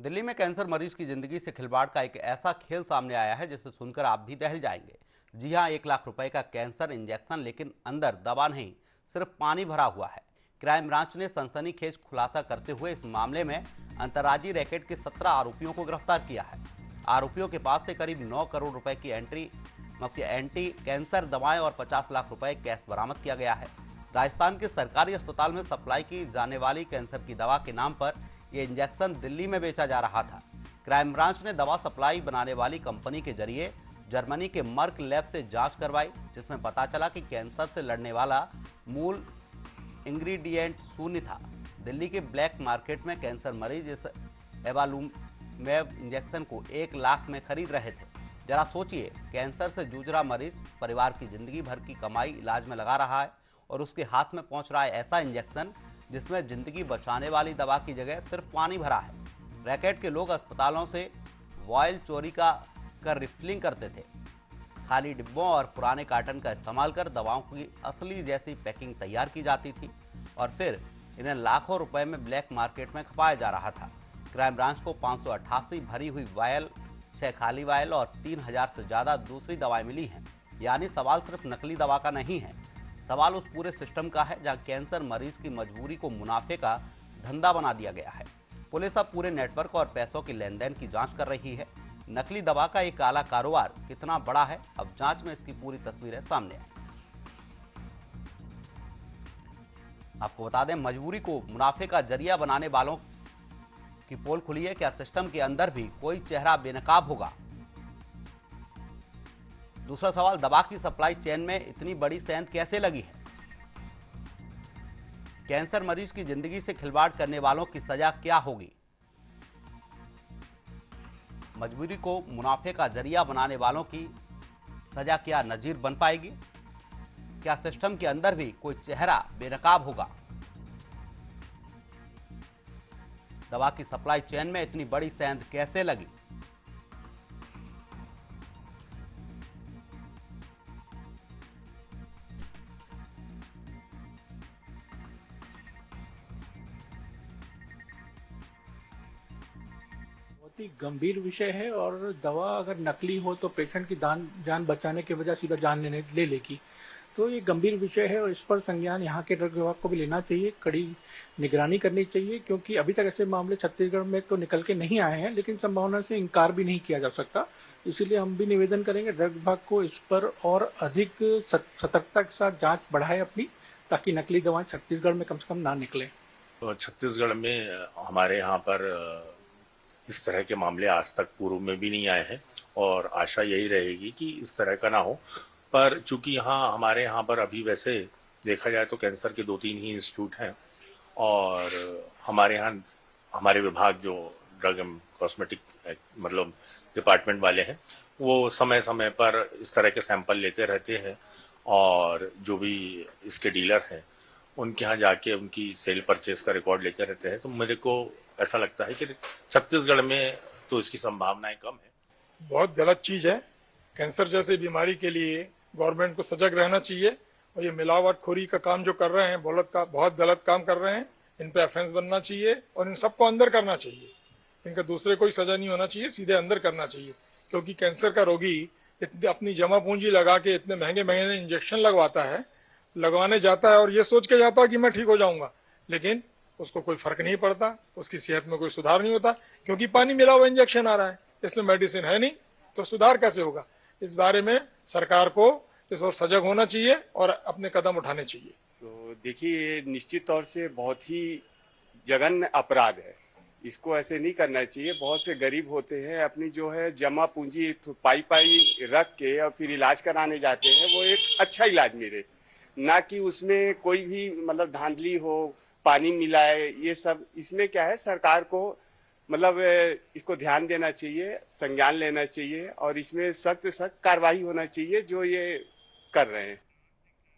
दिल्ली में कैंसर मरीज की जिंदगी से खिलवाड़ का एक ऐसा खेल सामने आया है जिसे सुनकर आप भी दहल जाएंगे। जी हां, 1 लाख रुपए का कैंसर इंजेक्शन, लेकिन अंदर दवा नहीं, सिर्फ पानी भरा हुआ है। क्राइम ब्रांच ने सनसनीखेज खुलासा करते हुए इस मामले में अंतर्राज्यीय रैकेट के 17 आरोपियों को गिरफ्तार किया है। आरोपियों के पास से करीब 9 करोड़ रुपए की एंटी कैंसर दवाएं और 50 लाख रुपए कैश बरामद किया गया है। राजस्थान के सरकारी अस्पताल में सप्लाई की जाने वाली कैंसर की दवा के नाम पर यह इंजेक्शन दिल्ली में बेचा जा रहा था। क्राइम ब्रांच ने दवा सप्लाई बनाने वाली कंपनी के जरिए जर्मनी के मर्क लैब से जांच करवाई, जिसमें पता चला कि कैंसर से लड़ने वाला मूल इंग्रेडिएंट शून्य था। दिल्ली के ब्लैक मार्केट में कैंसर मरीज इस एवालूमेब इंजेक्शन को 1 लाख में खरीद रहे थे। जरा सोचिए, कैंसर से जूझ रहा मरीज परिवार की जिंदगी भर की कमाई इलाज में लगा रहा है और उसके हाथ में पहुंच रहा है ऐसा इंजेक्शन जिसमें जिंदगी बचाने वाली दवा की जगह सिर्फ पानी भरा है। रैकेट के लोग अस्पतालों से वॉयल चोरी कर रिफिलिंग करते थे। खाली डिब्बों और पुराने कार्टन का इस्तेमाल कर दवाओं की असली जैसी पैकिंग तैयार की जाती थी और फिर इन्हें लाखों रुपए में ब्लैक मार्केट में खपाया जा रहा था। क्राइम ब्रांच को 588 भरी हुई वायल, 6 खाली वायल और 3000 से ज्यादा दूसरी दवाएं मिली हैं। यानी सवाल सिर्फ नकली दवा का नहीं है, सवाल उस पूरे सिस्टम का है जहां कैंसर मरीज की मजबूरी को मुनाफे का धंधा बना दिया गया है। पुलिस अब पूरे नेटवर्क और पैसों की लेन देन की जांच कर रही है। नकली दवा का एक काला कारोबार कितना बड़ा है, अब जांच में इसकी पूरी तस्वीरें सामने आई। आपको बता दें, मजबूरी को मुनाफे का जरिया बनाने वालों की पोल खुली है। क्या सिस्टम के अंदर भी कोई चेहरा बेनकाब होगा? दूसरा सवाल, दवा की सप्लाई चेन में इतनी बड़ी सेंध कैसे लगी है? कैंसर मरीज की जिंदगी से खिलवाड़ करने वालों की सजा क्या होगी? मजबूरी को मुनाफे का जरिया बनाने वालों की सजा क्या नजीर बन पाएगी? क्या सिस्टम के अंदर भी कोई चेहरा बेनकाब होगा? दवा की सप्लाई चेन में इतनी बड़ी सेंध कैसे लगी? बहुत ही गंभीर विषय है और दवा अगर नकली हो तो पेशेंट की जान बचाने के बजाय सीधा जान ले लेगी। तो ये गंभीर विषय है और इस पर संज्ञान यहाँ के ड्रग विभाग को भी लेना चाहिए, कड़ी निगरानी करनी चाहिए, क्योंकि अभी तक ऐसे मामले छत्तीसगढ़ में तो निकल के नहीं आए हैं, लेकिन संभावना से इनकार भी नहीं किया जा सकता। इसीलिए हम भी निवेदन करेंगे ड्रग विभाग को इस पर और अधिक सतर्कता के साथ जांच बढ़ाए अपनी, ताकि नकली दवाएं छत्तीसगढ़ में कम से कम ना निकले। तो छत्तीसगढ़ में हमारे यहाँ पर इस तरह के मामले आज तक पूर्व में भी नहीं आए हैं और आशा यही रहेगी कि इस तरह का ना हो। पर चूंकि हमारे यहाँ पर अभी वैसे देखा जाए तो कैंसर के 2-3 ही इंस्टीट्यूट हैं और हमारे यहाँ हमारे विभाग जो ड्रग एंड कॉस्मेटिक मतलब डिपार्टमेंट वाले हैं वो समय समय पर इस तरह के सैंपल लेते रहते हैं और जो भी इसके डीलर हैं उनके यहाँ जाके उनकी सेल परचेज का रिकॉर्ड लेते रहते हैं। तो मेरे को ऐसा लगता है कि छत्तीसगढ़ में तो इसकी संभावनाएं कम है। बहुत गलत चीज है। कैंसर जैसे बीमारी के लिए गवर्नमेंट को सजग रहना चाहिए और ये मिलावटखोरी का काम जो कर रहे हैं बहुत गलत काम कर रहे हैं। इन पे ऑफेंस बनना चाहिए और इन सबको अंदर करना चाहिए। इनका दूसरे कोई सजा नहीं होना चाहिए, सीधे अंदर करना चाहिए, क्योंकि कैंसर का रोगी अपनी जमा पूंजी लगा के इतने महंगे महंगे इंजेक्शन लगवाने जाता है और ये सोच के जाता है कि मैं ठीक हो जाऊंगा, लेकिन उसको कोई फर्क नहीं पड़ता, उसकी सेहत में कोई सुधार नहीं होता, क्योंकि पानी मिला हुआ इंजेक्शन आ रहा है, इसमें मेडिसिन है नहीं, तो सुधार कैसे होगा? इस बारे में सरकार को इस ओर सजग होना चाहिए और अपने कदम उठाने चाहिए। तो देखिए, निश्चित तौर से बहुत ही जघन्य अपराध है, इसको ऐसे नहीं करना चाहिए। बहुत से गरीब होते हैं, अपनी जो है जमा पूंजी पाई रख के और फिर इलाज कराने जाते हैं, वो एक अच्छा इलाज मिले, ना कि उसमें कोई भी मतलब धांधली हो, पानी मिलाए, ये सब। इसमें क्या है, सरकार को मतलब इसको ध्यान देना चाहिए, संज्ञान लेना चाहिए और इसमें सख्त कार्रवाई होना चाहिए जो ये कर रहे हैं।